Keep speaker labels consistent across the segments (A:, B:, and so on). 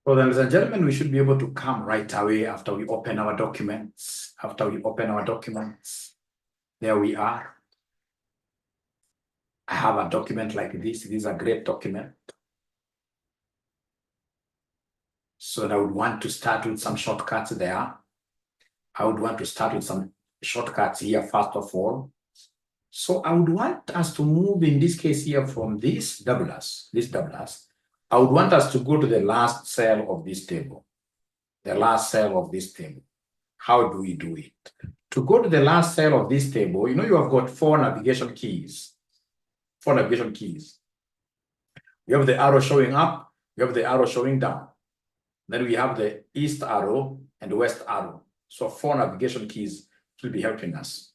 A: So then, ladies and gentlemen, we should be able to come right away after we open our documents. There we are. I have a document like this. This is a great document. So I would want to start with some shortcuts there. I would want to start with some shortcuts here, first of all. So I would want us to move, in this case here, from this double S. I would want us to go to the last cell of this table. The last cell of this table. How do we do it? To go to the last cell of this table, you have got four navigation keys. We have the arrow showing up, we have the arrow showing down. Then we have the east arrow and the west arrow. So four navigation keys will be helping us.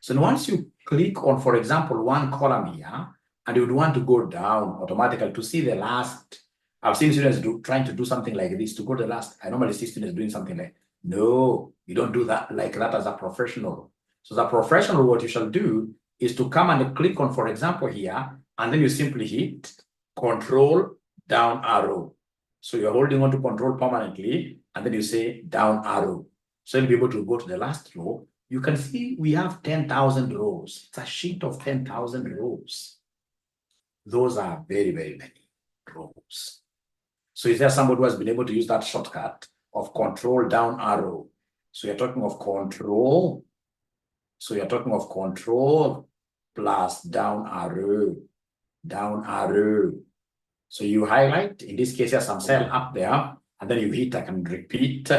A: So once you click on, for example, one column here, and you would want to go down automatically to see the last. I've seen students trying to do something like this to go to the last. I normally see students doing something like, no, you don't do that like that as a professional. So as a professional, what you shall do is to come and click on, for example, here, and then you simply hit Control down arrow. So you're holding on to Control permanently, and then you say down arrow. So you'll be able to go to the last row. You can see we have 10,000 rows. It's a sheet of 10,000 rows. Those are very, very many rows. So is there somebody who has been able to use that shortcut of Control down arrow? So you're talking of Control. So you're talking of Control plus down arrow. So you highlight, in this case, there's some cell up there, and then you hit, I can repeat,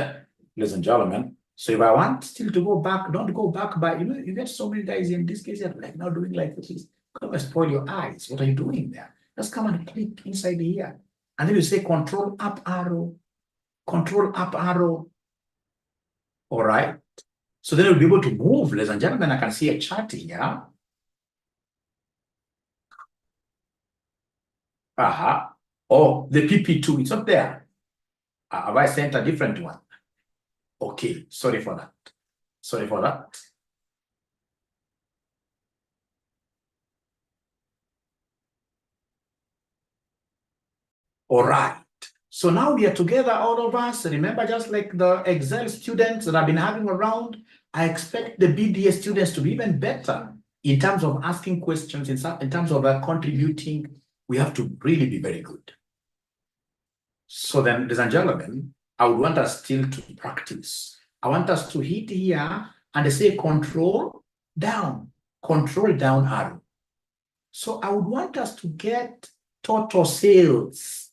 A: ladies and gentlemen. So if I want still to go back, don't go back by, you get so many guys in this case, you're like now doing like this. Come and spoil your eyes. What are you doing there? Just come and click inside here. And then you say Control up arrow. All right. So then we'll be able to move, ladies and gentlemen. I can see a chart here. Oh, the PP2, it's not there. Have I sent a different one? Okay, sorry for that. All right. So now we are together, all of us. Remember, just like the Excel students that I've been having around, I expect the BDA students to be even better in terms of asking questions, in terms of contributing. We have to really be very good. So then, ladies and gentlemen, I would want us still to practice. I want us to hit here and say Control down arrow. So I would want us to get total sales.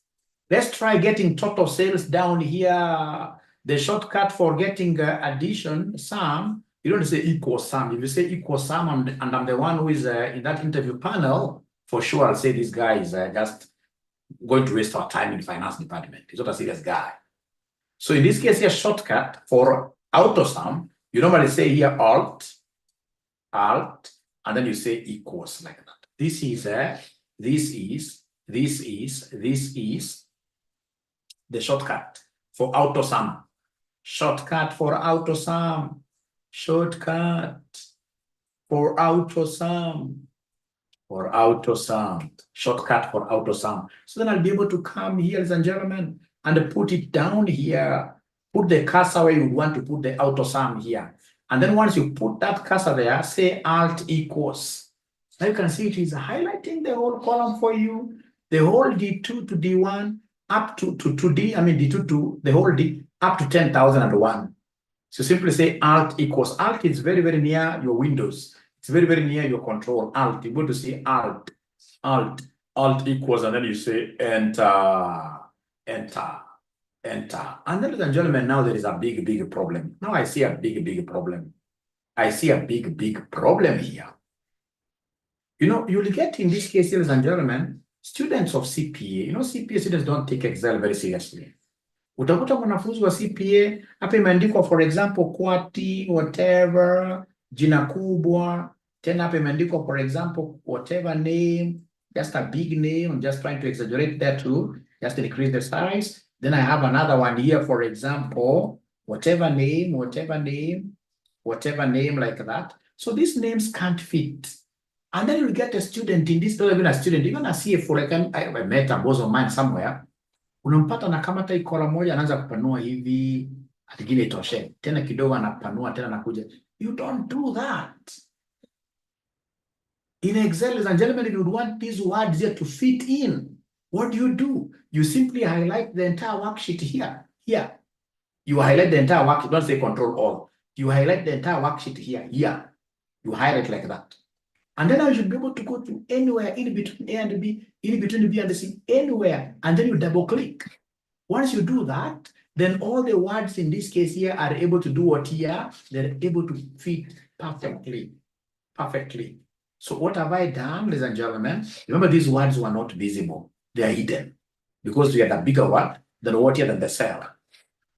A: Let's try getting total sales down here. The shortcut for getting addition, sum, you don't say equal sum. If you say equal sum, and I'm the one who is in that interview panel, for sure I'll say this guy is just going to waste our time in the finance department. He's not a serious guy. So in this case here, shortcut for auto sum, you normally say here Alt, and then you say equals like that. This is the shortcut for auto sum. Shortcut for auto sum. So then I'll be able to come here, ladies and gentlemen, and put it down here. Put the cursor where you want to put the auto sum here. And then once you put that cursor there, say Alt equals. Now you can see it is highlighting the whole column for you, the whole D2 to D1, up to D, D2 to the whole D, up to 10,001. So simply say Alt equals. Alt is very, very near your Windows. It's very, very near your Control. Alt, you go to see Alt equals, and then you say Enter. And then, ladies and gentlemen, now there is a big problem. Now I see a big problem. I see a big problem here. You'll get in this case, ladies and gentlemen, students of CPA. CPA students don't take Excel very seriously. Utakuta mwanafunzi wa CPA, hapa imeandikwa for example, quantity, whatever, jina kubwa, tena hapa imeandikwa for example, whatever name, just a big name. I'm just trying to exaggerate that too, just to increase the size. Then I have another one here, for example, whatever name, like that. So these names can't fit. And then you get a student in this, not even a student, even a CFO, like I met a boss of mine somewhere, Unampata na kama hata kola moja anaanza kupanua hivi, atingine itoshe. Tena kidogo anapanua, tena anakuja. You don't do that. In Excel, ladies and gentlemen, if you want these words here to fit in, what do? You simply highlight the entire worksheet here. Here. You highlight the entire worksheet, don't say control all. You highlight the entire worksheet here. Here. You highlight like that. And then I should be able to go to anywhere in between A and B, in between B and C, anywhere. And then you double click. Once you do that, then all the words in this case here are able to do what here? They're able to fit perfectly. Perfectly. So what have I done, ladies and gentlemen? Remember, these words were not visible. They are hidden. Because we had a bigger word than what here than the cell.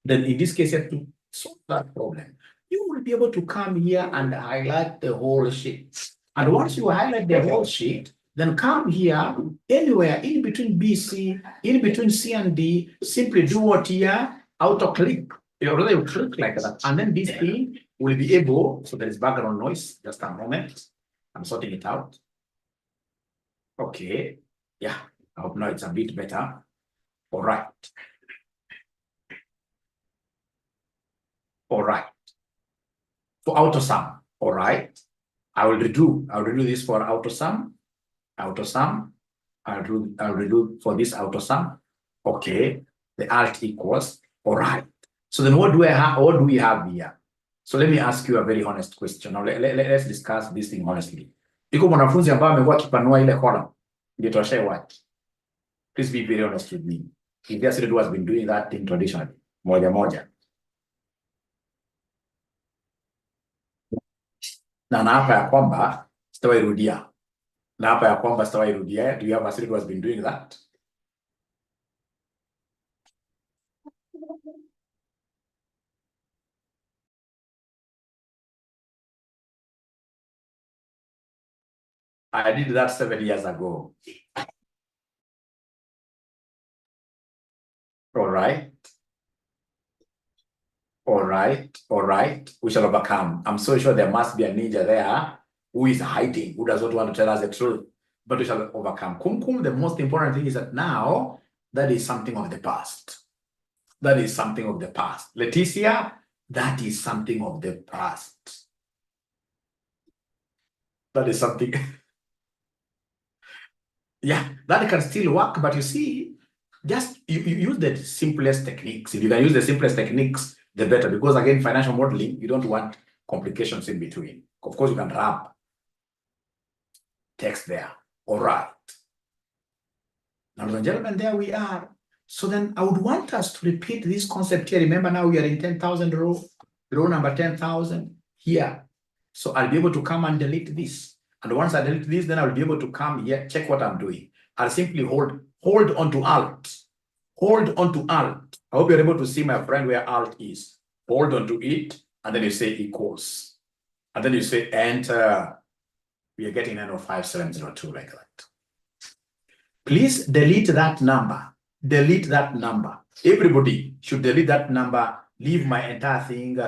A: Then in this case, you have to solve that problem. You will be able to come here and highlight the whole sheet. And once you highlight the whole sheet, then come here, anywhere in between BC, in between C and D, simply do what here? Auto click. You already click like that. And then this thing will be able, so there is background noise, just a moment. I'm sorting it out. Okay. Yeah, I hope now it's a bit better. All right. All right. For AutoSum, all right. I'll redo this for AutoSum. I'll redo for this AutoSum. Okay. The alt equals. All right. So then what do I have? What do we have here? So let me ask you a very honest question. Now let's discuss this thing honestly. Iko mwanafunzi ambaye amekuwa akipanua ile column. Ndio tuwashe what? Please be very honest with me. If the student who has been doing that thing traditionally, moja moja. Na hapa ya kwamba sitawairudia. Na hapa ya kwamba sitawairudia. Do you have a student who has been doing that? I did that 7 years ago. All right. All right. All right. We shall overcome. I'm so sure there must be a ninja there who is hiding, who does not want to tell us the truth, but we shall overcome. Kum, the most important thing is that now that is something of the past. That is something of the past. Leticia, that is something of the past. That is something. Yeah, that can still work, but you see, just you use the simplest techniques. If you can use the simplest techniques, the better, because again, financial modeling, you don't want complications in between. Of course, you can wrap text there. All right. Now, ladies and gentlemen, there we are. So then I would want us to repeat this concept here. Remember now we are in 10,000 row number 10,000 here. So I'll be able to come and delete this. And once I delete this, then I'll be able to come here, check what I'm doing. I'll simply hold onto Alt. Hold onto Alt. I hope you're able to see, my friend, where Alt is. Hold onto it, and then you say equals. And then you say enter. We are getting 905,702 like that. Please delete that number. Delete that number. Everybody should delete that number. Leave my entire thing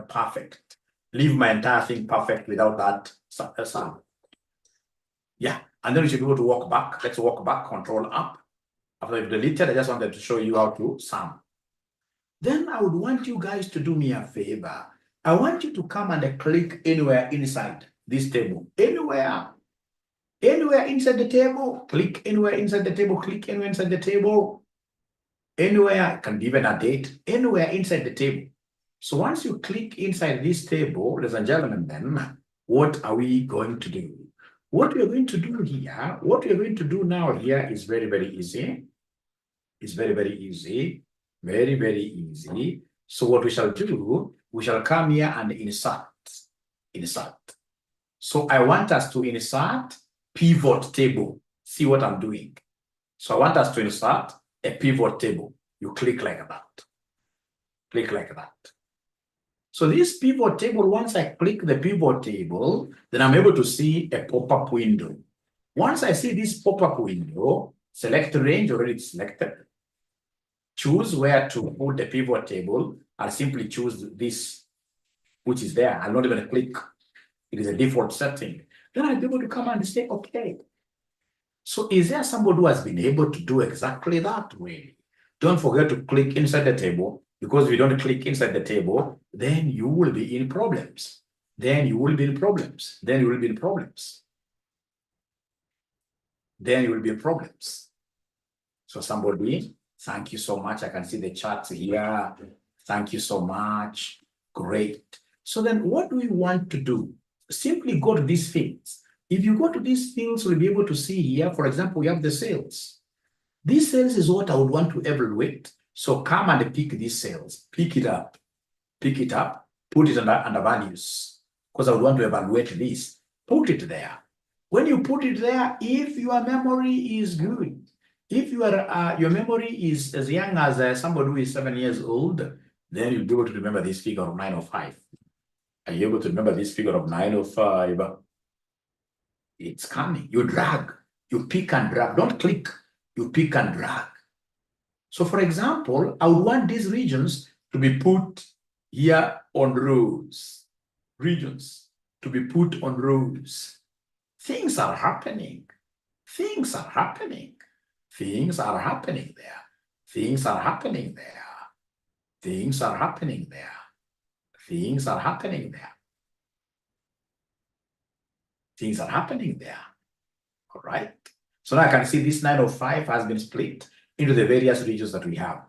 A: perfect. Leave my entire thing perfect without that sum. Yeah, and then you should be able to walk back. Let's walk back, control up. After I've deleted, I just wanted to show you how to sum. Then I would want you guys to do me a favor. I want you to come and click anywhere inside this table. Anywhere inside the table, click anywhere inside the table, click anywhere inside the table. Anywhere, it can be even a date, anywhere inside the table. So once you click inside this table, ladies and gentlemen, then what are we going to do? What we are going to do here, what we are going to do now here is very, very easy. It's very, very easy. Very, very easy. So what we shall do, we shall come here and insert. Insert. So I want us to insert pivot table. See what I'm doing. So I want us to insert a pivot table. You click like that. Click like that. So this pivot table, once I click the pivot table, then I'm able to see a pop-up window. Once I see this pop-up window, select range, already selected. Choose where to put the pivot table. I'll simply choose this, which is there. I'll not even click. It is a default setting. Then I'll be able to come and say, okay. So is there somebody who has been able to do exactly that way? Don't forget to click inside the table, because if you don't click inside the table, then you will be in problems. Then you will be in problems. Then you will be in problems. Then you will be in problems. So somebody, thank you so much. I can see the charts here. Thank you so much. Great. So then what do we want to do? Simply go to these fields. If you go to these fields, we'll be able to see here, for example, we have the sales. This sales is what I would want to evaluate. So come and pick these sales, pick it up, put it under values, because I would want to evaluate this. Put it there. When you put it there, if your memory is good, if your memory is as young as somebody who is 7 years old, then you'll be able to remember this figure of 905. Are you able to remember this figure of 905? It's coming. You drag, you pick and drag. Don't click, you pick and drag. So for example, I would want these regions to be put here on rows. Regions to be put on rows. Things are happening. Things are happening. Things are happening there. Things are happening there. Things are happening there. Things are happening there. Things are happening there. All right. So now I can see this 905 has been split into the various regions that we have.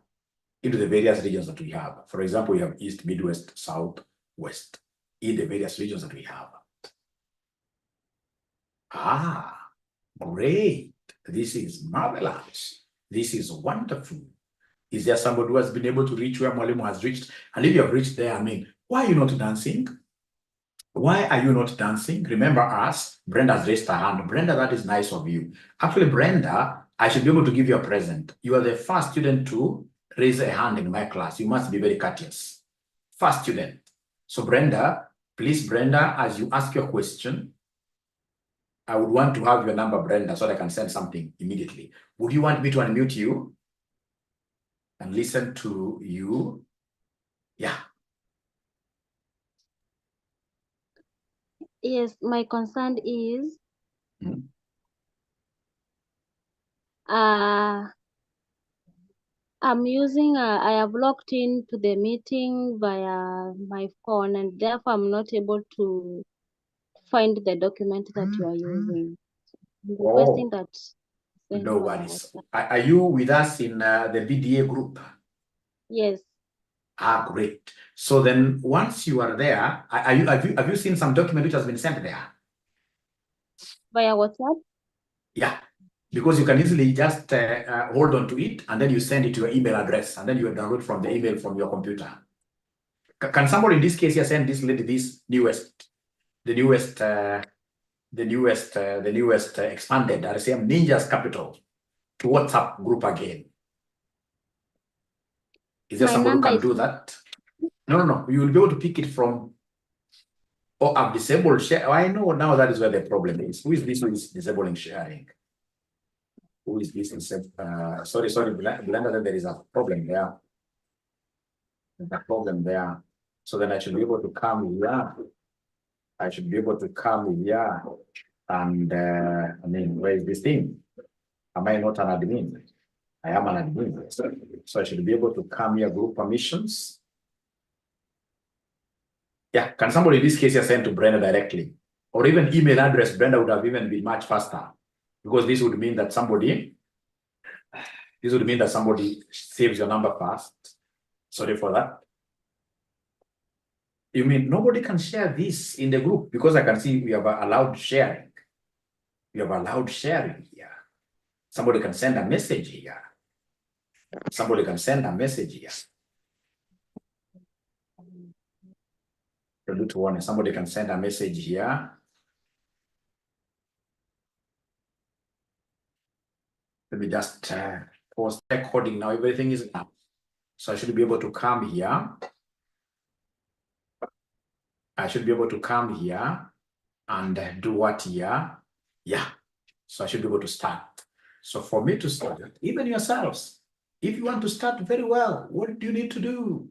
A: For example, we have East, Midwest, South, West, in the various regions that we have. Ah, great. This is marvelous. This is wonderful. Is there somebody who has been able to reach where Mwalimu has reached? And if you have reached there, I mean, why are you not dancing? Why are you not dancing? Remember us. Brenda has raised her hand. Brenda, that is nice of you. Actually, Brenda, I should be able to give you a present. You are the first student to raise a hand in my class. You must be very courteous. First student. So Brenda, please, Brenda, as you ask your question, I would want to have your number, Brenda, so that I can send something immediately. Would you want me to unmute you and listen to you? Yeah.
B: Yes, my concern is I'm using I have logged into the meeting via my phone, and therefore I'm not able to find the document that you are using. I'm requesting that sent
A: No
B: via
A: worries.
B: WhatsApp.
A: Are you with us in the VDA group?
B: Yes,
A: Ah, great. So then once you are there, have you seen some document which has been sent there?
B: via WhatsApp.
A: Yeah, because you can easily just hold on to it and then you send it to your email address and then you download from the email from your computer. Can somebody in this case here send this lady this the newest expanded RCM Ninjas Capital to WhatsApp group again? Is there
B: My
A: somebody who
B: number
A: can
B: is
A: do that? No. You will be able to pick it from. Oh, I've disabled share. Oh, I know now that is where the problem is. Who is this who is disabling sharing? Who is this? Sorry, Blender, then there is a problem there. There's a problem there. So then I should be able to come here. I should be able to come here. And I mean, where is this thing? Am I not an admin? I am an admin. So I should be able to come here, group permissions. Yeah, can somebody in this case here send to Brenda directly? Or even email address, Brenda would have even been much faster. Because this would mean that somebody saves your number fast. Sorry for that. You mean nobody can share this in the group? Because I can see we have allowed sharing. We have allowed sharing here. Somebody can send a message here. Somebody can send a message here. Somebody can send a message here. Let me just pause recording now. Everything is up. So I should be able to come here. I should be able to come here and do what here? Yeah. So I should be able to start. So for me to start, even yourselves, if you want to start very well, what do you need to do?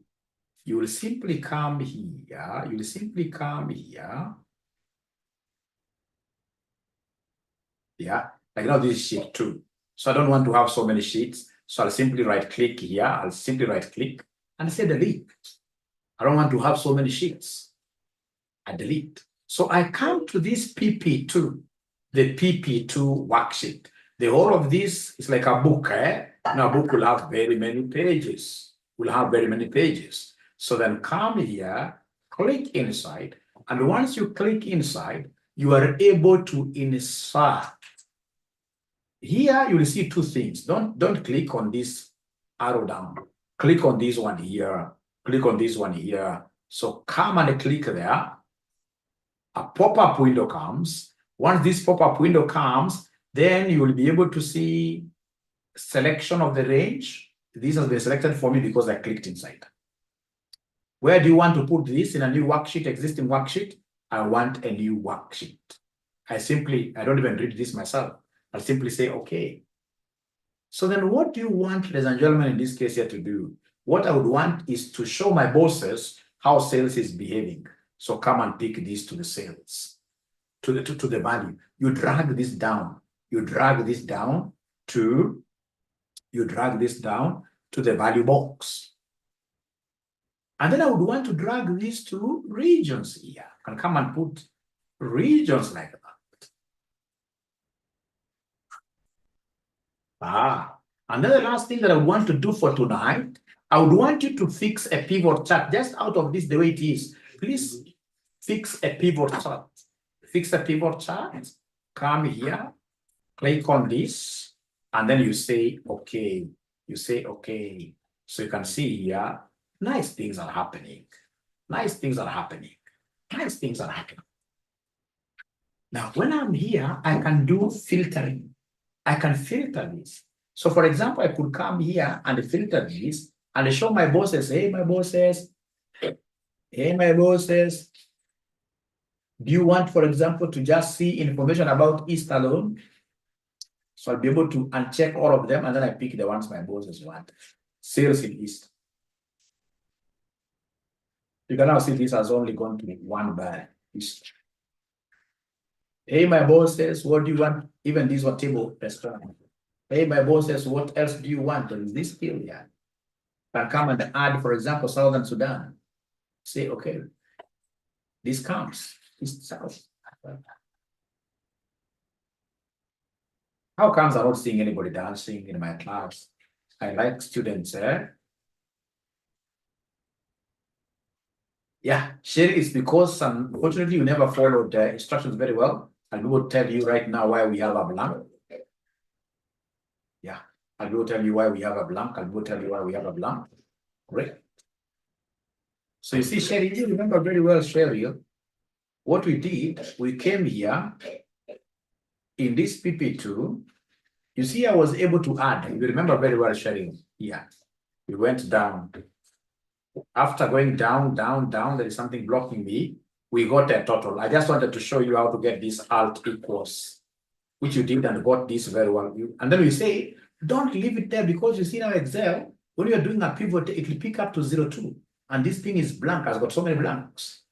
A: You will simply come here. You will simply come here. Yeah. Like now this is sheet 2. So I don't want to have so many sheets. So I'll simply right click here. I'll simply right click and say delete. I don't want to have so many sheets. I delete. So I come to this PP2, the PP2 worksheet. The whole of this is like a book. Now a book will have very many pages. Will have very many pages. So then come here, click inside. And once you click inside, you are able to insert. Here you will see two things. Don't click on this arrow down. Click on this one here. Click on this one here. So come and click there. A pop-up window comes. Once this pop-up window comes, then you will be able to see selection of the range. These have been selected for me because I clicked inside. Where do you want to put this? In a new worksheet, existing worksheet? I want a new worksheet. I don't even read this myself. I'll simply say, okay. So then what do you want, ladies and gentlemen, in this case here to do? What I would want is to show my bosses how sales is behaving. So come and pick this to the sales, to the value. You drag this down. You drag this down to the value box. And then I would want to drag this to regions here. I can come and put regions like that. And then the last thing that I want to do for tonight, I would want you to fix a pivot chart just out of this the way it is. Please fix a pivot chart. Fix a pivot chart. Come here, click on this, and then you say, okay. You say, okay. So you can see here, nice things are happening. Nice things are happening. Nice things are happening. Now, when I'm here, I can do filtering. I can filter this. So for example, I could come here and filter this and show my bosses, hey, my bosses, do you want, for example, to just see information about East alone? So I'll be able to uncheck all of them, and then I pick the ones my bosses want. Sales in East. You can now see this has only gone to one by East. Hey, my bosses, what do you want? Even this one table restaurant. Hey, my bosses, what else do you want? There is this field here. Can come and add, for example, Southern Sudan. Say, okay, this comes. East, South. How comes I'm not seeing anybody dancing in my class? I like students, Yeah, share is because unfortunately you never followed the instructions very well. And we will tell you right now why we have a blank. Yeah, I will tell you why we have a blank. I will tell you why we have a blank. Great. So you see, Sherry, you remember very well, Sherry, what we did, we came here in this PP2. You see, I was able to add. You remember very well, Sherry. Yeah, we went down. After going down, there is something blocking me. We got a total. I just wanted to show you how to get this alt equals, which you did and got this very well. And then we say, don't leave it there because you see now Excel, when you're doing a pivot, it will pick up to 0.2. And this thing is blank, has got so many blanks.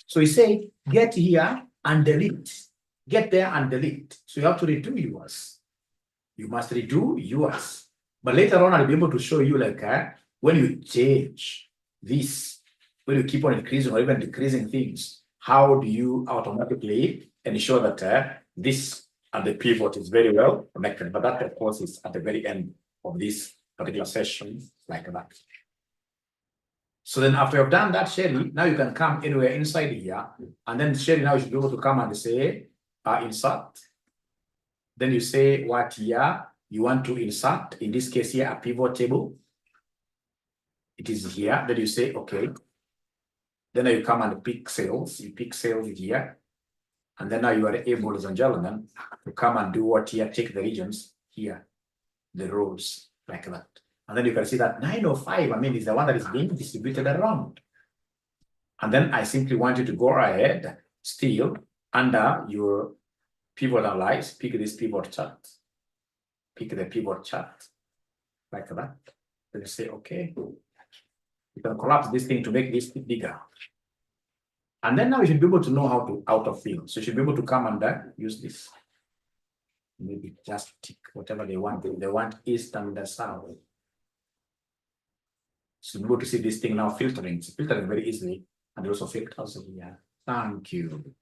A: So we say, get here and delete. Get there and delete. So you have to redo yours. You must redo yours. But later on, I'll be able to show you like when you change this, when you keep on increasing or even decreasing things, how do you automatically ensure that this and the pivot is very well connected? But that, of course, is at the very end of this particular session, like that. So then after you've done that, Sherry, now you can come anywhere inside here. And then Sherry, now you should be able to come and say, insert. Then you say what here you want to insert. In this case here, a pivot table. It is here. Then you say, okay. Then you come and pick sales. You pick sales here. And then now you are able, ladies and gentlemen, to come and do what here, take the regions here, the rows, like that. And then you can see that 905, I mean, is the one that is being distributed around. And then I simply want you to go ahead, still under your pivot analyze, pick this pivot chart. Pick the pivot chart, like that. Then you say, okay. You can collapse this thing to make this bigger. And then now you should be able to know how to out of fill. So you should be able to come and use this. maybe just tick whatever they want. They want east and the south. So go to see this thing now, filtering. It's filtering very easily, and also filters here. Thank you.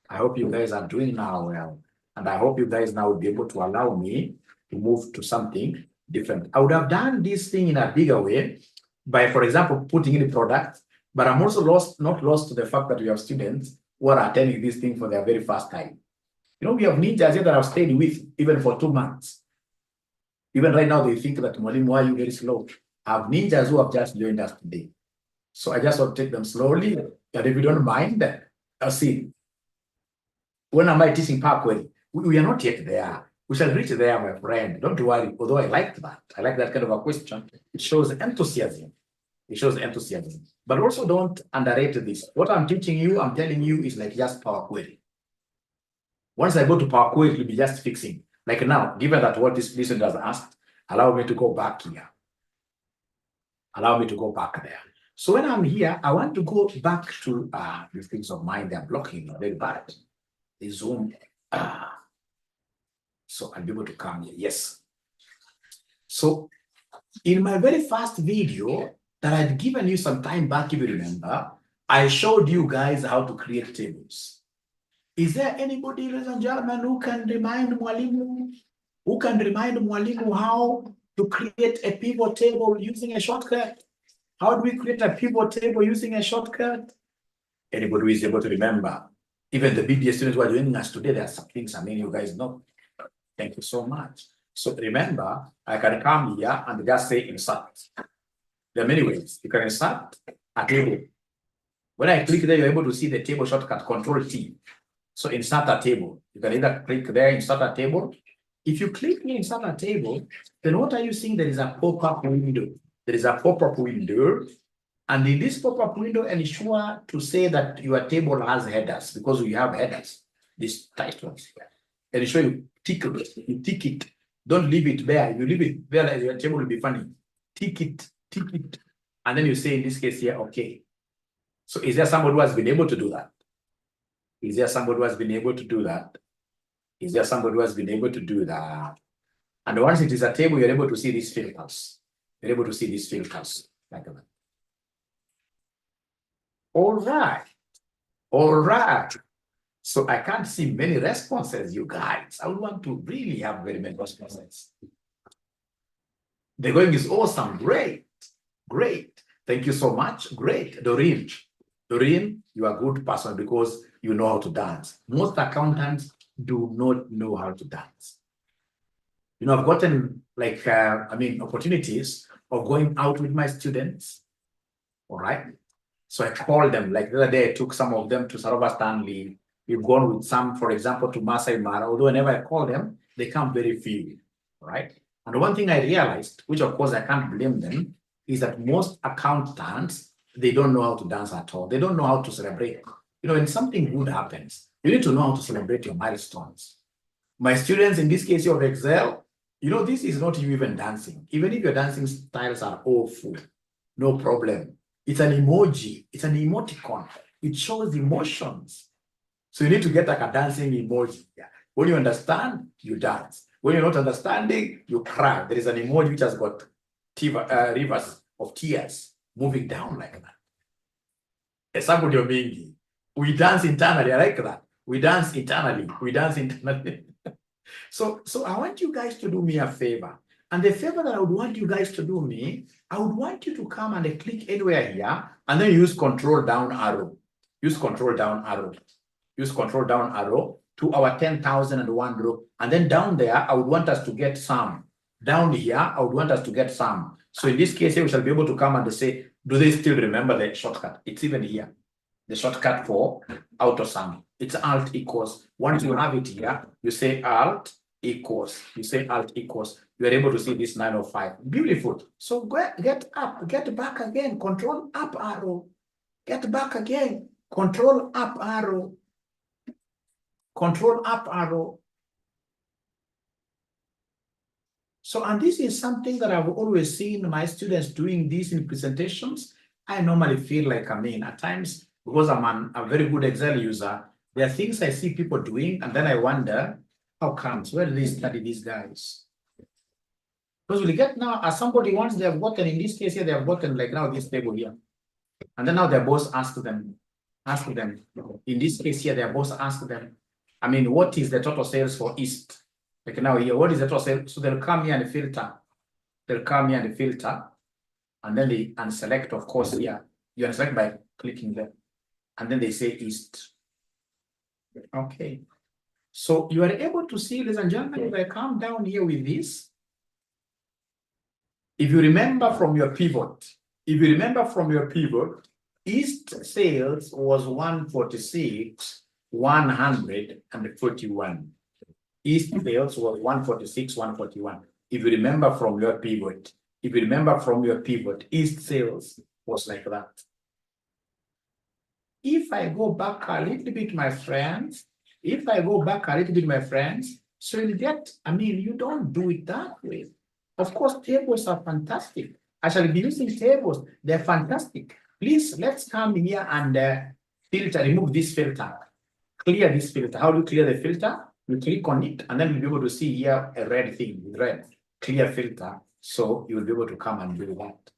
A: I hope you guys are doing now well, and I hope you guys now will be able to allow me to move to something different. I would have done this thing in a bigger way by, for example, putting in the product, but I'm also not lost to the fact that we have students who are attending this thing for their very first time. You know, we have ninjas here that I've stayed with even for 2 months. Even right now, they think that, Mwalimu, why are you very slow? I have ninjas who have just joined us today. So I just want to take them slowly. And if you don't mind, I'll see. When am I teaching Parkway? We are not yet there. We shall reach there, my friend. Don't worry. Although I like that. I like that kind of a question. It shows enthusiasm. It shows enthusiasm. But also don't underrate this. What I'm teaching you, I'm telling you, is like just Power Query. Once I go to Power Query, it will be just fixing. Like now, given that what this listener has asked, allow me to go back here. Allow me to go back there. So when I'm here, I want to go back to these things of mine. They're blocking very bad. The Zoom. So I'll be able to come here. Yes. So in my very first video that I'd given you some time back, if you remember, I showed you guys how to create tables. Is there anybody, ladies and gentlemen, who can remind Mwalimu how to create a pivot table using a shortcut? How do we create a pivot table using a shortcut? Anybody who is able to remember? Even the BBA students who are joining us today, there are some things I mean you guys know. Thank you so much. So remember, I can come here and just say insert. There are many ways. You can insert a table. When I click there, you're able to see the table shortcut, Control T. So insert a table. You can either click there, insert a table. If you click here, insert a table, then what are you seeing? There is a pop-up window. There is a pop-up window. And in this pop-up window, ensure to say that your table has headers, because we have headers, these titles here. Ensure you tick it. Don't leave it there. You leave it there, your table will be funny. Tick it. And then you say, in this case here, okay. So is there somebody who has been able to do that? Is there somebody who has been able to do that? Is there somebody who has been able to do that? And once it is a table, you're able to see these filters. You're able to see these filters like that. All right. So I can't see many responses, you guys. I would want to really have very many responses. The going is awesome. Great. Thank you so much. Great. Doreen, you are a good person because you know how to dance. Most accountants do not know how to dance. You know, I've gotten like, opportunities of going out with my students. All right. So I called them, like the other day, I took some of them to Sarova Stanley. We've gone with some, for example, to Masai Mara, although whenever I call them, they come very few, right? And one thing I realized, which of course I can't blame them, is that most accountants, they don't know how to dance at all. They don't know how to celebrate. You know, when something good happens, you need to know how to celebrate your milestones. My students, in this case of Excel, you know, this is not you even dancing. Even if your dancing styles are awful, no problem. It's an emoji. It's an emoticon. It shows emotions. So you need to get like a dancing emoji. Yeah. When you understand, you dance. When you're not understanding, you cry. There is an emoji which has got rivers of tears moving down like that. Somebody mingi. We dance internally. I like that. We dance internally. So I want you guys to do me a favor. And the favor that I would want you guys to do me, I would want you to come and click anywhere here and then use control down arrow. Use control down arrow to our 10,001 row. And then down there, I would want us to get some. Down here, I would want us to get some. So in this case, we shall be able to come and say, do they still remember the shortcut? It's even here. The shortcut for auto sum. It's alt equals. Once you have it here, you say alt equals. You are able to see this 905. Beautiful. So get up, get back again, control up arrow. Get back again, control up arrow. So, and this is something that I've always seen my students doing this in presentations. I normally feel like, at times, because I'm a very good Excel user, there are things I see people doing, and then I wonder, How comes? Where do they study these guys? Because we get now, as somebody once they have gotten, in this case here, they have gotten like now this table here. And then now their boss asked them, in this case here, their boss asked them, I mean, what is the total sales for East? Like now here, what is the total sales? So they'll come here and filter. They'll come here and filter. And then they unselect, of course, here. You unselect by clicking there. And then they say East. Okay. So you are able to see, ladies and gentlemen, if I come down here with this, if you remember from your pivot, East sales was 146, 141. East sales was 146, 141. If you remember from your pivot, East sales was like that. If I go back a little bit, my friends, so you get, I mean, you don't do it that way. Of course, tables are fantastic. I shall be using tables. They're fantastic. Please, let's come here and filter, remove this filter. Clear this filter. How do you clear the filter? You click on it, and then you'll be able to see here a red thing with red. Clear filter. So you will be able to come and do that.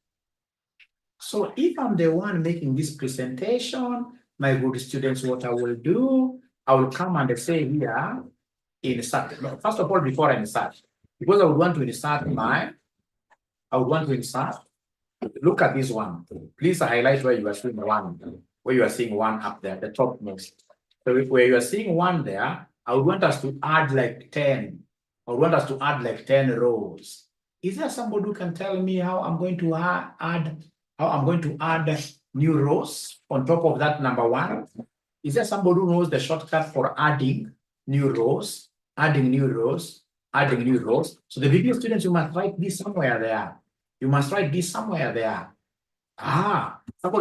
A: So if I'm the one making this presentation, my good students, what I will do, I will come and say here, insert. First of all, before I insert, because I would want to insert look at this one. Please highlight where you are seeing one, up there, the topmost. So where you are seeing one there, I would want us to add like 10. I would want us to add like 10 rows. Is there somebody who can tell me how I'm going to add new rows on top of that number 1? Is there somebody who knows the shortcut for adding new rows? So the video students, you must write this somewhere there. Somebody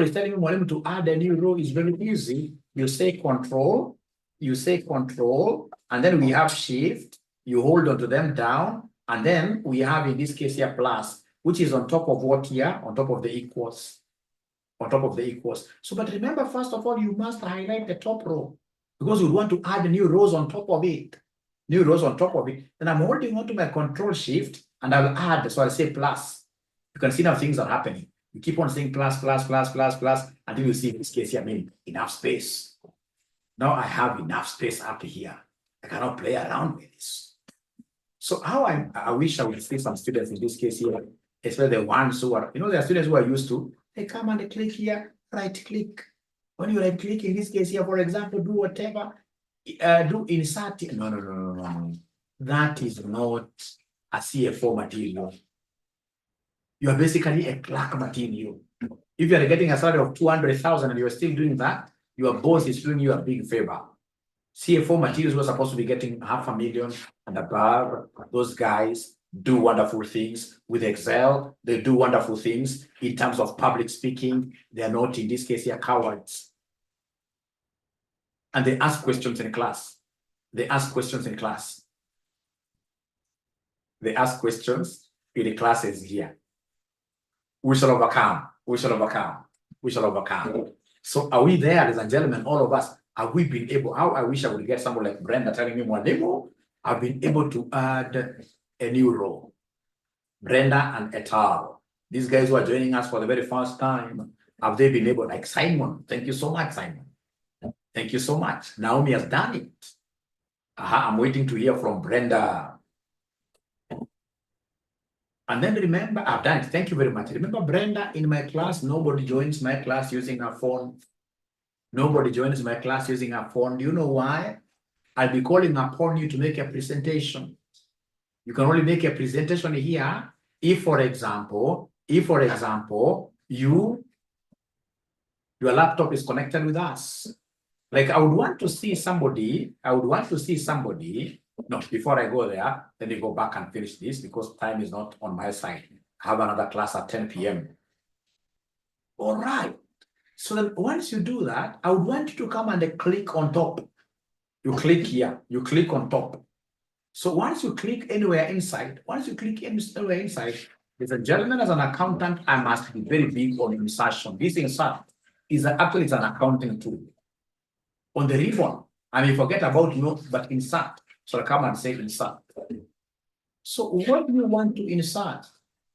A: is telling me to add a new row is very easy. You say control, and then we have shift, you hold on to them down, and then we have in this case here plus, which is on top of what here? On top of the equals. So, but remember, first of all, you must highlight the top row because you want to add new rows on top of it. Then I'm holding on to my control shift and I'll add, so I'll say plus. You can see now things are happening. You keep on saying plus until you see in this case here, I mean, enough space. Now I have enough space up here. I cannot play around with this. So how I wish I would see some students in this case here, especially the ones who are, there are students who are used to, they come and they click here, right click. When you right click in this case here, for example, do whatever, do insert. No. That is not a CFO material. You are basically a clerk material. If you are getting a salary of 200,000 and you are still doing that, your boss is doing you a big favor. CFO materials were supposed to be getting 500,000 and above. Those guys do wonderful things with Excel. They do wonderful things in terms of public speaking. They are not, in this case here, cowards. And they ask questions in class. The classes here. We shall overcome. So are we there, ladies and gentlemen, all of us? Have we been able, how I wish I would get someone like Brenda telling me more demo, I've been able to add a new row. Brenda and et al. These guys who are joining us for the very first time, have they been able, like Simon? Thank you so much, Simon. Thank you so much. Naomi has done it. I'm waiting to hear from Brenda. And then remember, I've done it. Thank you very much. Remember, Brenda, in my class, nobody joins my class using a phone. Nobody joins my class using a phone. Do you know why? I'll be calling upon you to make a presentation. You can only make a presentation here if, for example, your laptop is connected with us. Like I would want to see somebody, no, before I go there, let me go back and finish this because time is not on my side. I have another class at 10 p.m. All right. So then once you do that, I would want you to come and click on top. You click here, you click on top. So once you click anywhere inside, there's a gentleman as an accountant, I must be very big on insertion. This insert is actually an accounting tool. On the ribbon, I may forget about notes, but insert. So I come and say insert. So what do you want to insert?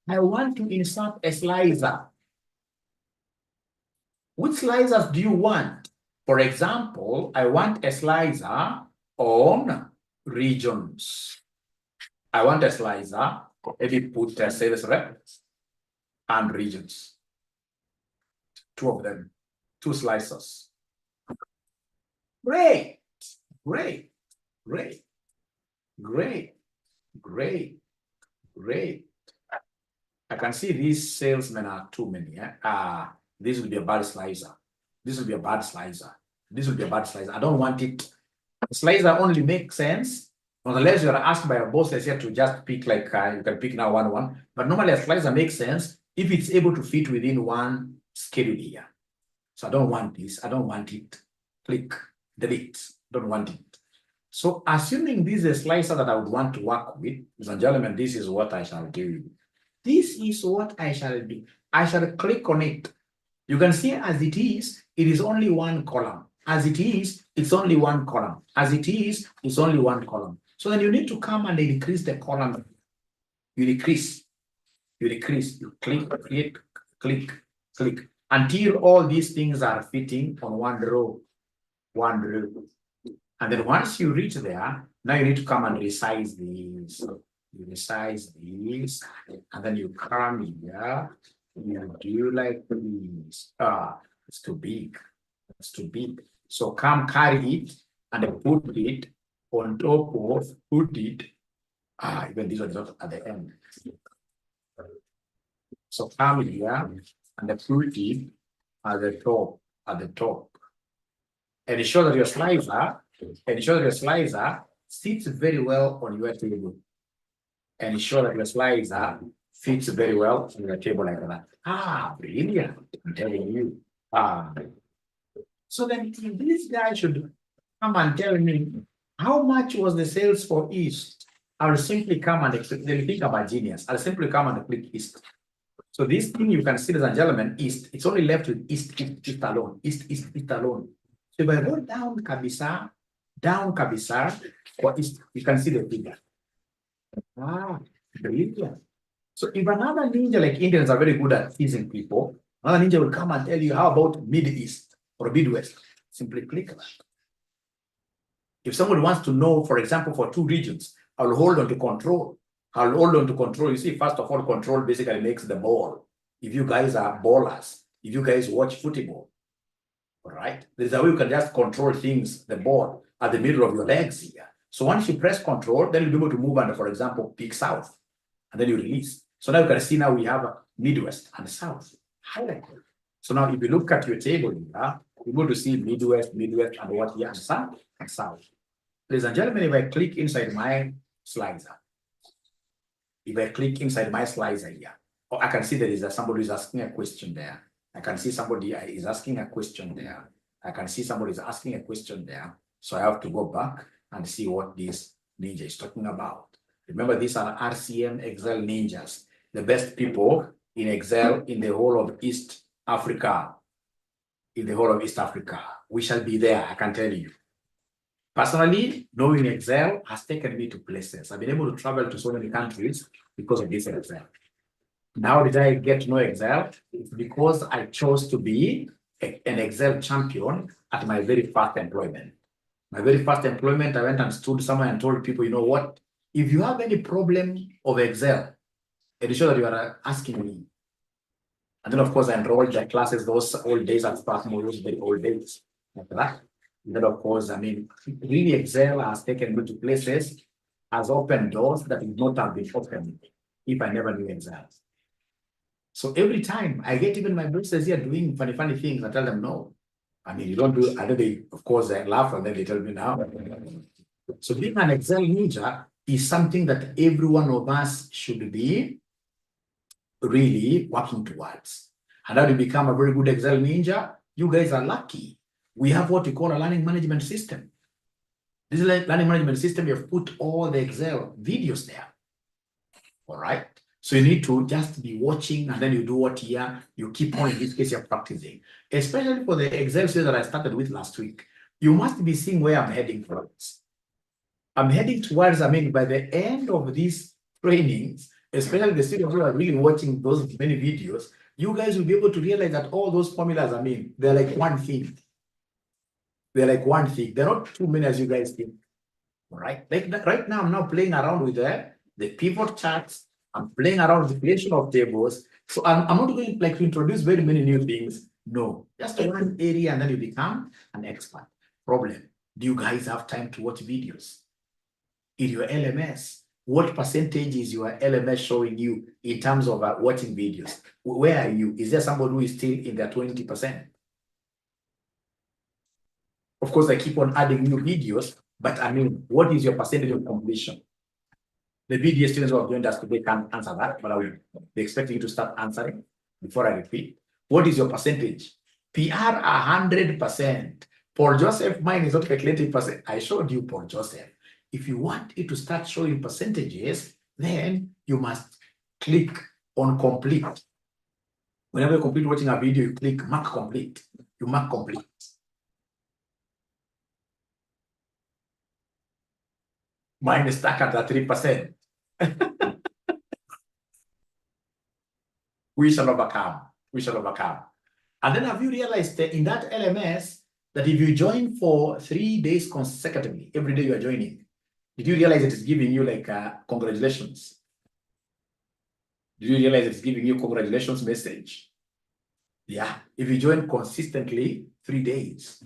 A: I want to insert a slicer. Which slicers do you want? For example, I want a slicer on regions. I want a slicer, maybe put sales rep and regions. Two of them, two slicers. Great, great, great, great, great, great. I can see these salesmen are too many. This will be a bad slicer. This will be a bad slicer. This will be a bad slicer. I don't want it. A slicer only makes sense unless you are asked by your bosses here to just pick like you can pick now one. But normally a slicer makes sense if it's able to fit within one schedule here. So I don't want this. I don't want it. Click, delete. Don't want it. So assuming this is a slicer that I would want to work with, ladies and gentlemen, this is what I shall do. This is what I shall do. I shall click on it. You can see as it is only one column. As it is, it's only one column. As it is, it's only one column. So then you need to come and increase the column. You decrease, you click, click, until all these things are fitting on one row. And then once you reach there, now you need to come and resize these. You resize these, and then you come here, you do like this. It's too big. It's too big. So come carry it and put it on top of, even this one is not at the end. So come here and put it at the top. And ensure that your slicer sits very well on your table. And ensure that your slicer fits very well on your table like that. Brilliant. I'm telling you. So then this guy should come and tell me how much was the sales for East. I'll simply come and think about genius. I'll simply come and click East. So this thing you can see, ladies and gentlemen, East. It's only left with East alone. East alone. So if I go down Kabisa, for East, you can see the figure. Brilliant. So if another ninja, like Indians are very good at teasing people, another ninja will come and tell you, how about Mid-East or Midwest? Simply click that. If someone wants to know, for example, for two regions, I'll hold on to control. You see, first of all, control basically makes the ball. If you guys are ballers, if you guys watch football, all right, there's a way you can just control things, the ball, at the middle of your legs here. So once you press control, then you'll be able to move under, for example, pick south, and then you release. So now you can see now we have a Midwest and South highlighted. So now if you look at your table here, you're going to see Midwest, and what here, and South. Ladies and gentlemen, if I click inside my slicer, here, or I can see there is somebody who's asking a question there. I can see somebody is asking a question there. I can see somebody is asking a question there. So I have to go back and see what this ninja is talking about. Remember, these are RCM Excel ninjas, the best people in Excel in the whole of East Africa. We shall be there, I can tell you. Personally, knowing Excel has taken me to places. I've been able to travel to so many countries because of this Excel. Now did I get to know Excel? It's because I chose to be an Excel champion at my very first employment. My very first employment, I went and stood somewhere and told people, you know what? If you have any problem of Excel, ensure that you are asking me. And then, of course, I enrolled the classes, those old days at Sparkmore, those very old days. Like that. And then, of course, I mean, really Excel has taken me to places, has opened doors that would not have been opened if I never knew Excel. So every time I get even my bosses here doing funny things, I tell them no. I mean, you don't do it. And then they, of course, they laugh and then they tell me now. So being an Excel ninja is something that every one of us should be really working towards. And how to become a very good Excel ninja? You guys are lucky. We have what we call a learning management system. This learning management system, you have put all the Excel videos there. All right. So you need to just be watching, and then you do what here, you keep on, in this case, you're practicing. Especially for the Excel series that I started with last week. You must be seeing where I'm heading towards. I'm heading towards, I mean, by the end of these trainings, especially the students who are really watching those many videos, you guys will be able to realize that all those formulas, I mean, they're like one thing. They're like one thing. They're not too many as you guys think. All right. Like right now, I'm now playing around with the pivot charts. I'm playing around with the creation of tables. So I'm not going like to introduce very many new things. No, just one area and then you become an expert. Problem. Do you guys have time to watch videos? In your LMS, what percentage is your LMS showing you in terms of watching videos? Where are you? Is there somebody who is still in their 20%? Of course, I keep on adding new videos, but I mean, what is your percentage of completion? The video students who have joined us today can't answer that, but I will be expecting you to start answering before I repeat. What is your percentage? PR 100%. Paul Joseph, mine is not calculating percent. I showed you Paul Joseph. If you want it to start showing percentages, then you must click on complete. Whenever you complete watching a video, you click mark complete. You mark complete. Mine is stuck at the 3%. We shall overcome. We shall overcome. And then have you realized that in that LMS that if you join for 3 days consecutively, every day you are joining, did you realize it is giving you like congratulations? Did you realize it's giving you congratulations message? Yeah, if you join consistently 3 days.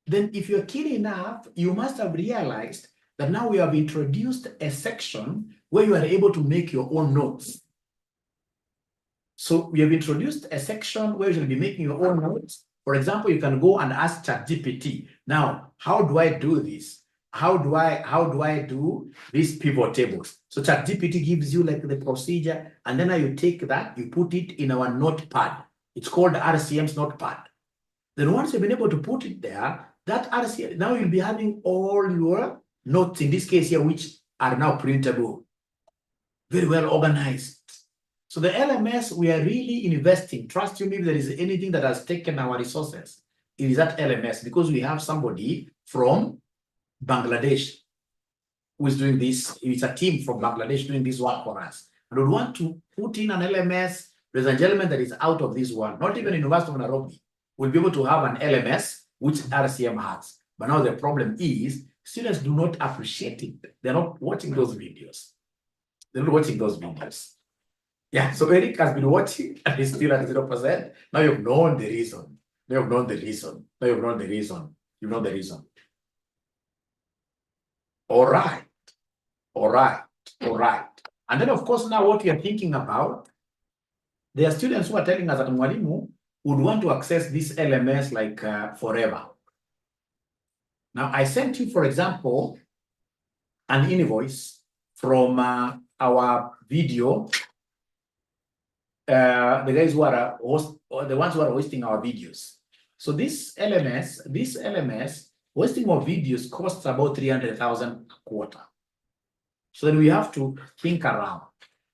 A: Then if you're keen enough, you must have realized that now we have introduced a section where you are able to make your own notes. So we have introduced a section where you'll be making your own notes. For example, you can go and ask ChatGPT. Now, how do I do this? How do I do these pivot tables? So ChatGPT gives you like the procedure, and then you take that, you put it in our notepad. It's called RCM's notepad. Then once you've been able to put it there, that RCM, now you'll be having all your notes, in this case here, which are now printable, very well organized. So the LMS, we are really investing. Trust you me, if there is anything that has taken our resources, it is that LMS, because we have somebody from Bangladesh who is doing this. It's a team from Bangladesh doing this work for us. And we want to put in an LMS, ladies and gentlemen, that is out of this world. Not even University of Nairobi will be able to have an LMS which RCM has. But now the problem is students do not appreciate it. They're not watching those videos. They're not watching those videos. Yeah, so Eric has been watching and he's still at 0%. Now you've known the reason. Now you've known the reason. Now you've known the reason. You know the reason. All right. All right. All right. And then, of course, now what we are thinking about, there are students who are telling us that Mwalimu would want to access this LMS like forever. Now, I sent you, for example, an invoice from our video. The guys who are the ones who are hosting our videos. So this LMS hosting of videos costs about 300,000 a quarter. So then we have to think around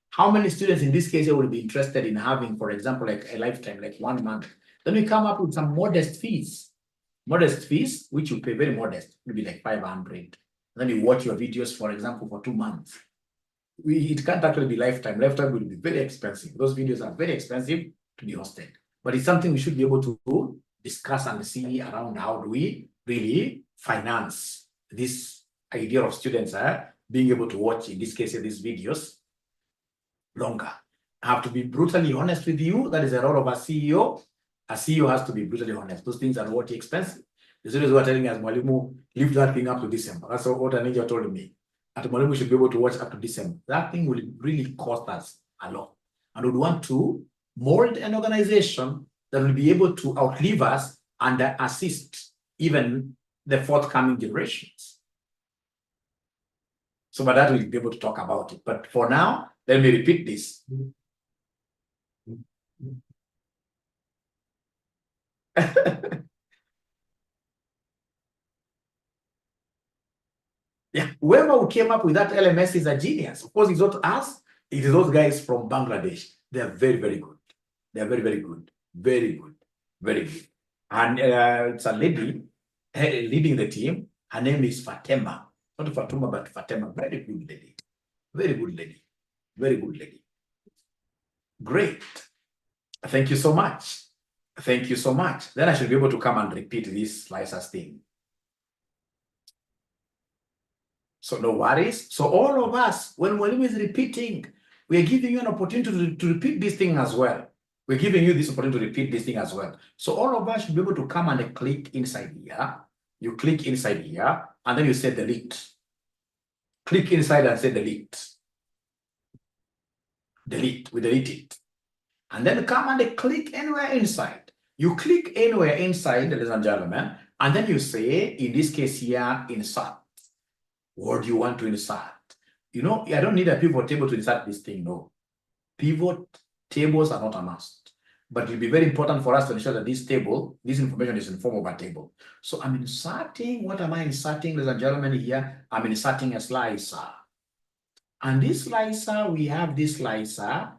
A: how many students in this case will be interested in having, for example, like a lifetime, like 1 month. Then we come up with some modest fees, which you pay very modest, will be like 500. Then you watch your videos, for example, for 2 months. It can't actually be lifetime. Lifetime will be very expensive. Those videos are very expensive to be hosted. But it's something we should be able to discuss and see around how do we really finance this idea of students being able to watch, in this case, these videos longer. I have to be brutally honest with you. That is the role of a CEO. A CEO has to be brutally honest. Those things are what expensive. The students who are telling us, Mwalimu, leave that thing up to December. That's what an angel told me. At Mwalimu, we should be able to watch up to December. That thing will really cost us a lot. And we want to mold an organization that will be able to outlive us and assist even the forthcoming generations. So by that, we'll be able to talk about it. But for now, let me repeat this. Yeah, whoever who came up with that LMS is a genius. Of course, it's not us, it is those guys from Bangladesh. They are very, very good. They are very, very good. Very good. Very good. And it's a lady leading the team. Her name is Fatima. Not Fatuma, but Fatima. Very good lady. Very good lady. Very good lady. Great. Thank you so much. Thank you so much. Then I should be able to come and repeat this slicers thing. So no worries. So all of us, when Mwalimu is repeating, we are giving you an opportunity to repeat this thing as well. We're giving you this opportunity to repeat this thing as well. So all of us should be able to come and click inside here. You click inside here, and then you say delete. Click inside and say delete. Delete. We delete it. And then come and click anywhere inside. You click anywhere inside, ladies and gentlemen, and then you say, in this case here, insert. What do you want to insert? You know, I don't need a pivot table to insert this thing, no. Pivot tables are not a must. But it will be very important for us to ensure that this table, this information is in form of a table. So I'm inserting, what am I inserting, ladies and gentlemen, here? I'm inserting a slicer. And this slicer, we have this slicer,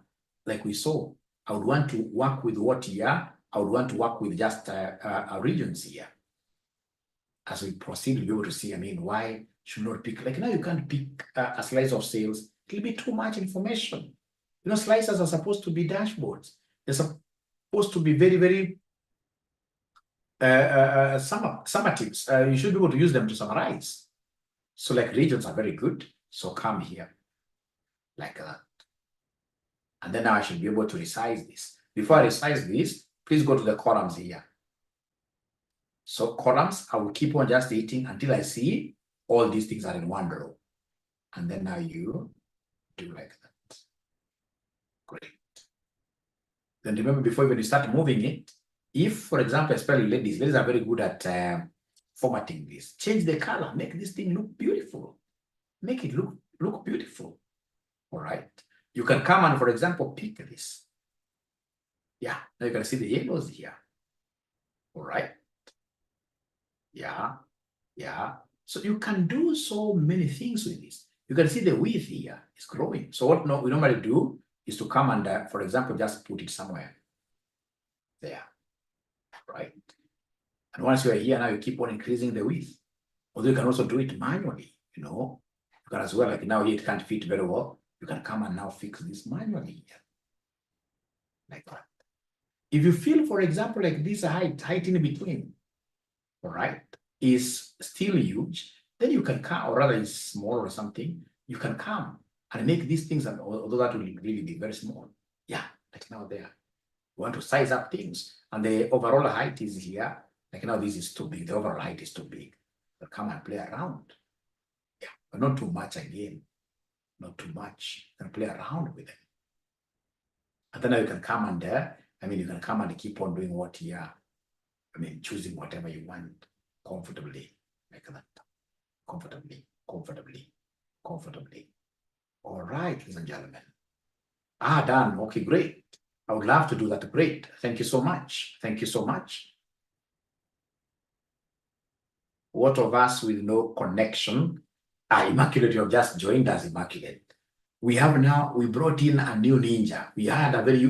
A: like we saw. I would want to work with what here? I would want to work with just regions here. As we proceed, we'll be able to see, I mean, why should not pick, like now you can't pick a slice of sales. It'll be too much information. You know, slices are supposed to be dashboards. They're supposed to be very, very summatives. You should be able to use them to summarize. So like regions are very good. So come here, like that. And then now I should be able to resize this. Before I resize this, please go to the columns here. So columns, I will keep on just eating until I see all these things are in one row. And then now you do like that. Great. Then remember, before even you start moving it, if, for example, especially ladies are very good at formatting this. Change the color, make this thing look beautiful. Make it look beautiful. All right. You can come and, for example, pick this. Yeah, now you can see the yellows here. All right. Yeah, yeah. So you can do so many things with this. You can see the width here is growing. So what we normally do is to come and, for example, just put it somewhere there, right? And once you are here, now you keep on increasing the width. Although you can also do it manually, you know. You can as well, like now here it can't fit very well. You can come and now fix this manually here, like that. If you feel, for example, like this height in between, all right, is still huge, then you can come, or rather is small or something, you can come and make these things, although that will really be very small. Yeah, like now there. You want to size up things, and the overall height is here. Like now this is too big, the overall height is too big. But come and play around. Yeah, but not too much again. Not too much. You can play around with it. And then you can come and you can come and keep on doing what here. I mean, choosing whatever you want comfortably, like that. Comfortably, comfortably, comfortably. All right, ladies and gentlemen. Done. Okay, great. I would love to do that. Great. Thank you so much. Thank you so much. What of us with no connection? Immaculate, you have just joined us, Immaculate. We brought in a new ninja. We had a very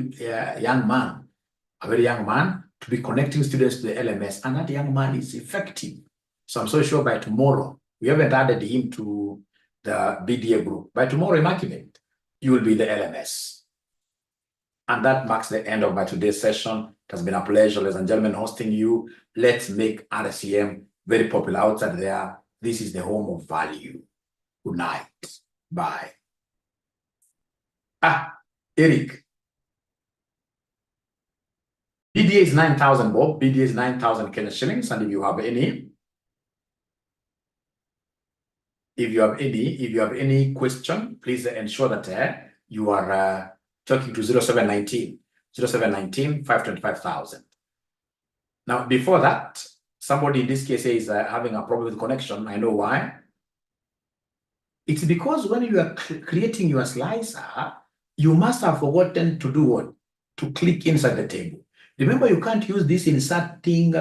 A: young man to be connecting students to the LMS, and that young man is effective. So I'm so sure by tomorrow, we haven't added him to the BDA group. By tomorrow, Immaculate, you will be the LMS. And that marks the end of my today's session. It has been a pleasure, ladies and gentlemen, hosting you. Let's make RCM very popular outside there. This is the home of value. Good night. Bye. Eric. BDA is 9,000, Bob. BDA is 9,000 Kenya shillings. And if you have any question, please ensure that you are talking to 0719 525,000. Now, before that, somebody in this case is having a problem with connection. I know why. It's because when you are creating your slicer, you must have forgotten to do what? To click inside the table. Remember, you can't use this inserting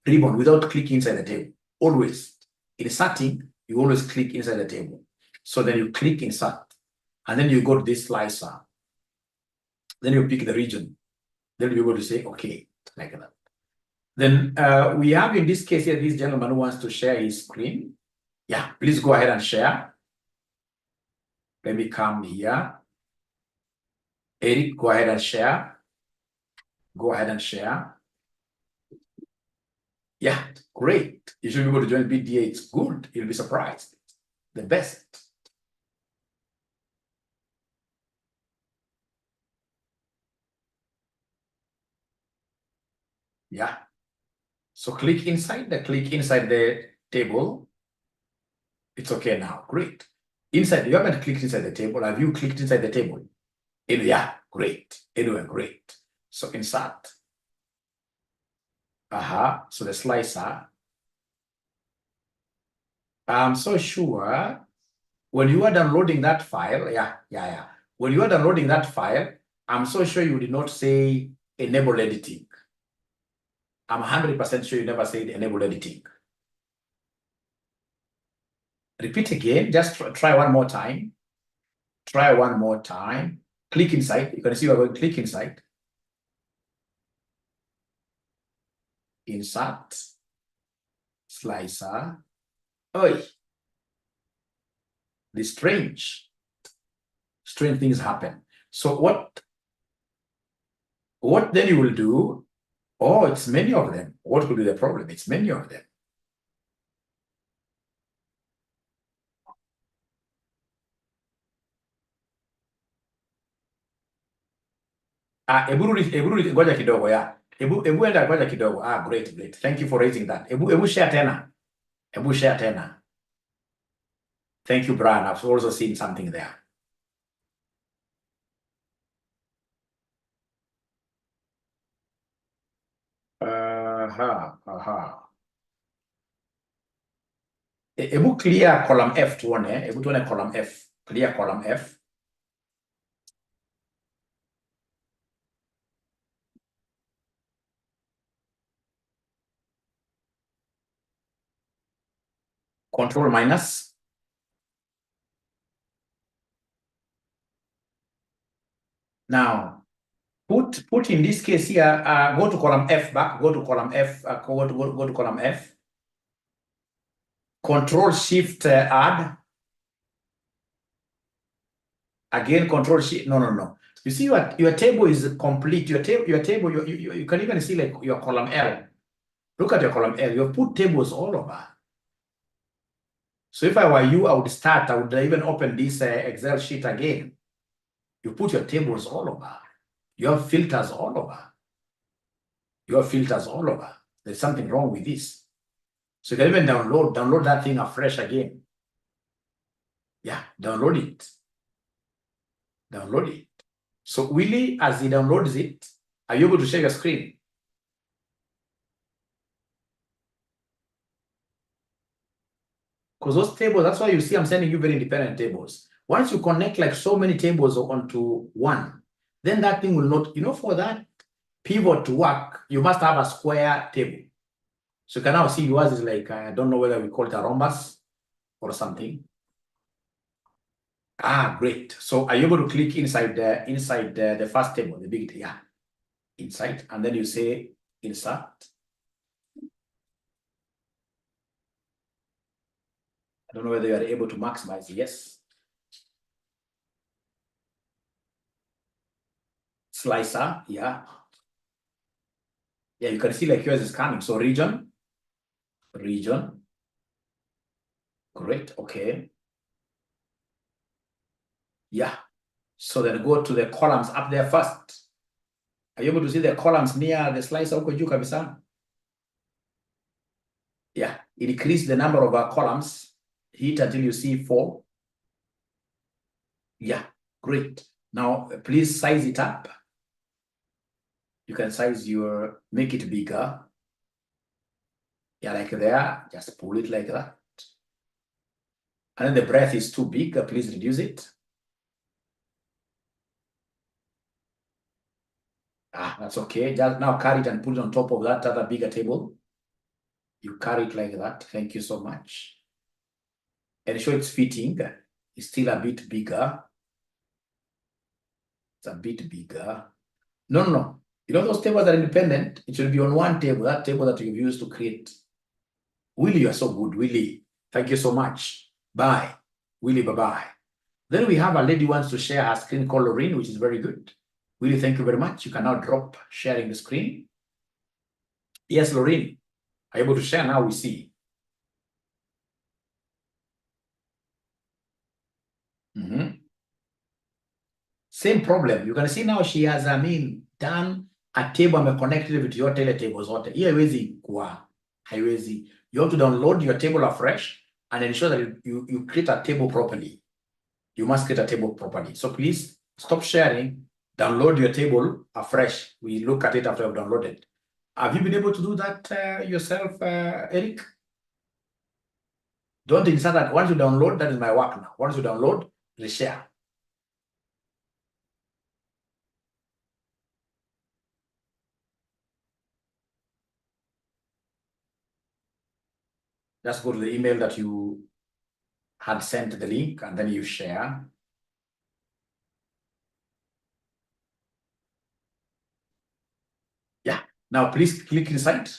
A: ribbon without clicking inside the table. Always. Inserting, you always click inside the table. So then you click insert. And then you go to this slicer. Then you pick the region. Then you'll be able to say, okay, like that. Then we have in this case here, this gentleman who wants to share his screen. Yeah, please go ahead and share. Let me come here. Eric, go ahead and share. Go ahead and share. Yeah, great. You should be able to join BDA. It's good. You'll be surprised. The best. Yeah. So click inside the table. It's okay now. Great. Inside, you haven't clicked inside the table. Have you clicked inside the table? Yeah, great. Anyway, great. So insert. So the slicer. I'm so sure when you are downloading that file, when you are downloading that file, I'm so sure you did not say enable editing. I'm 100% sure you never said enable editing. Repeat again, just try one more time. Try one more time. Click inside. You can see we're going to click inside. Insert. Slicer. Oh, the strange things happen. So what then you will do? Oh, it's many of them. What could be the problem? It's many of them. Ngoja kidogo ya. Ebu enda ngoja kidogo. Great. Thank you for raising that. Ebu share tena. Ebu share tena. Thank you, Brian. I've also seen something there. Ebu clear column F tuone. Ebu tuone column F. Clear column F. Control minus. Now, put in this case here, go to column F back, go to column F, go to column F. Control Shift add. Again, Control Shift. No. You see what your table is complete. Your table, you can even see like your column L. Look at your column L. You've put tables all over. So if I were you, I would even open this Excel sheet again. You put your tables all over. You have filters all over. There's something wrong with this. So you can even download that thing afresh again. Yeah, download it. So Willie, as he downloads it, are you able to share your screen? Because those tables, that's why you see I'm sending you very independent tables. Once you connect like so many tables onto one, then that thing will not, for that pivot to work, you must have a square table. So you can now see yours is like, I don't know whether we call it a rhombus or something. Great. So are you able to click inside the first table, the big, inside, and then you say insert. I don't know whether you are able to maximize. Yes. Slicer, yeah, you can see like yours is coming. So region, great, okay. Yeah, so then go to the columns up there first. Are you able to see the columns near the slicer huko juu kabisa? Yeah, increase the number of columns. Hit until you see 4. Yeah, great. Now, please size it up. You can make it bigger. Yeah, like there, just pull it like that. And then the breadth is too big, please reduce it. That's okay. Just now carry it and put it on top of that other bigger table. You carry it like that. Thank you so much. And show it's fitting. It's still a bit bigger. It's a bit bigger. No. You know those tables are independent. It should be on one table, that table that you've used to create. Willie, you are so good, Willie. Thank you so much. Bye. Willie, bye-bye. Then we have a lady who wants to share her screen called Lorraine, which is very good. Willie, thank you very much. You can now drop sharing the screen. Yes, Lorraine, are you able to share now? We see. Same problem. You can see now she has, done a table and connected with your teletable zote. Hiyo haiwezi kuwa, haiwezi. You have to download your table afresh and ensure that you create a table properly. You must create a table properly. So please stop sharing, download your table afresh. We look at it after you've downloaded. Have you been able to do that yourself, Eric? Don't insert that. Once you download, that is my work now. Once you download, reshare. Just go to the email that you had sent the link and then you share. Yeah. Now please click inside.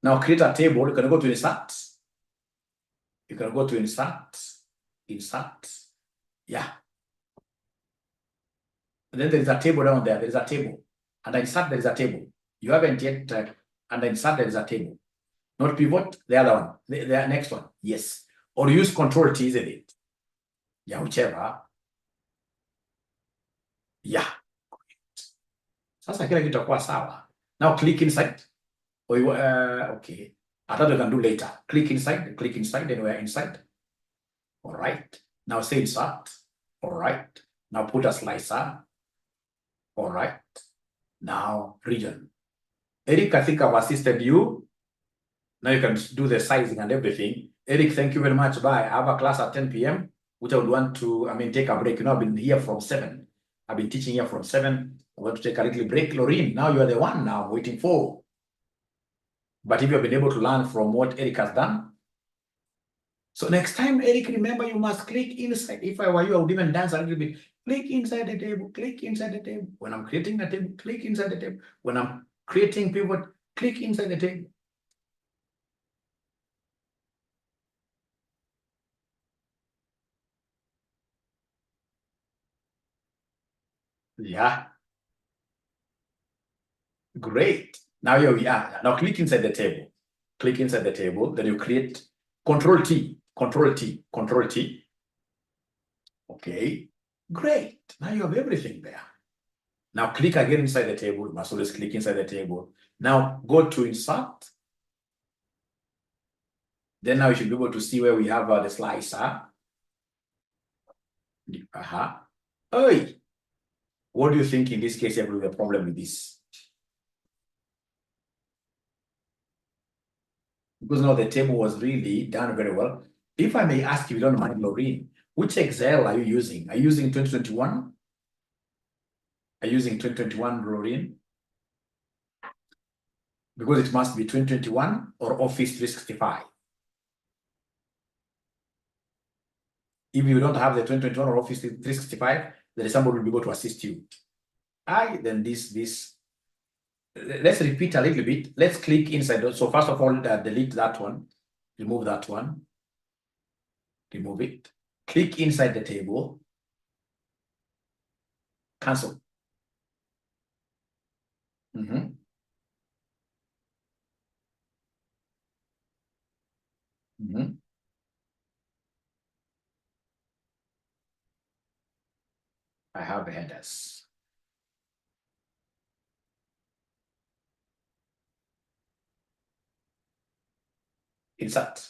A: Now create a table. You can go to insert. You can go to insert. Yeah. And then there is a table down there. There is a table. And insert, there is a table. You haven't yet, and insert, there is a table. Not pivot, the other one. The next one. Yes. Or use Control T, isn't it? Yeah, whichever. Yeah. Sasa kila kitu itakuwa sawa. Now click inside. Okay. I thought you can do later. Click inside, anywhere inside. All right. Now say insert. All right. Now put a slicer. All right. Now region. Eric, I think I've assisted you. Now you can do the sizing and everything. Eric, thank you very much. Bye. I have a class at 10 p.m., which I would want to, take a break. You know, I've been here from 7. I've been teaching here from 7. I want to take a little break. Lorraine, now you are the one now I'm waiting for. But if you have been able to learn from what Eric has done. So next time, Eric, remember you must click inside. If I were you, I would even dance a little bit. Click inside the table, click inside the table. When I'm creating the table, click inside the table. When I'm creating pivot, click inside the table. Yeah. Great. Now here we are. Now click inside the table. Click inside the table. Then you create Control T. Control T. Control T. Okay. Great. Now you have everything there. Now click again inside the table. You must always click inside the table. Now go to insert. Then now you should be able to see where we have the slicer. Hey. What do you think in this case you have a problem with this? Because now the table was really done very well. If I may ask you, if you don't mind, Lorraine, which Excel are you using? Are you using 2021? Are you using 2021, Lorraine? Because it must be 2021 or Office 365. If you don't have the 2021 or Office 365, then somebody will be able to assist you. Then this. Let's repeat a little bit. Let's click inside. So first of all, delete that one. Remove that one. Remove it. Click inside the table. Cancel. I have headers. Insert.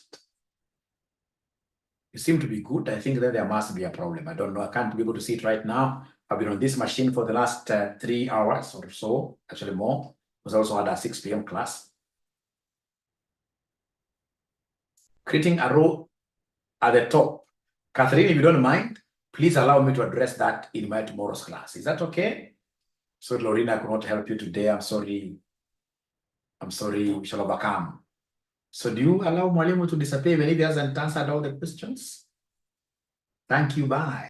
A: You seem to be good. I think that there must be a problem. I don't know. I can't be able to see it right now. I've been on this machine for the last 3 hours or so, actually more. Was also had a 6 p.m. class. Creating a row at the top. Catherine, if you don't mind, please allow me to address that in my tomorrow's class. Is that okay? So, Lorena, I could not help you today. I'm sorry. We shall overcome. So do you allow Mwalimu to disappear when he hasn't answered all the questions? Thank you. Bye.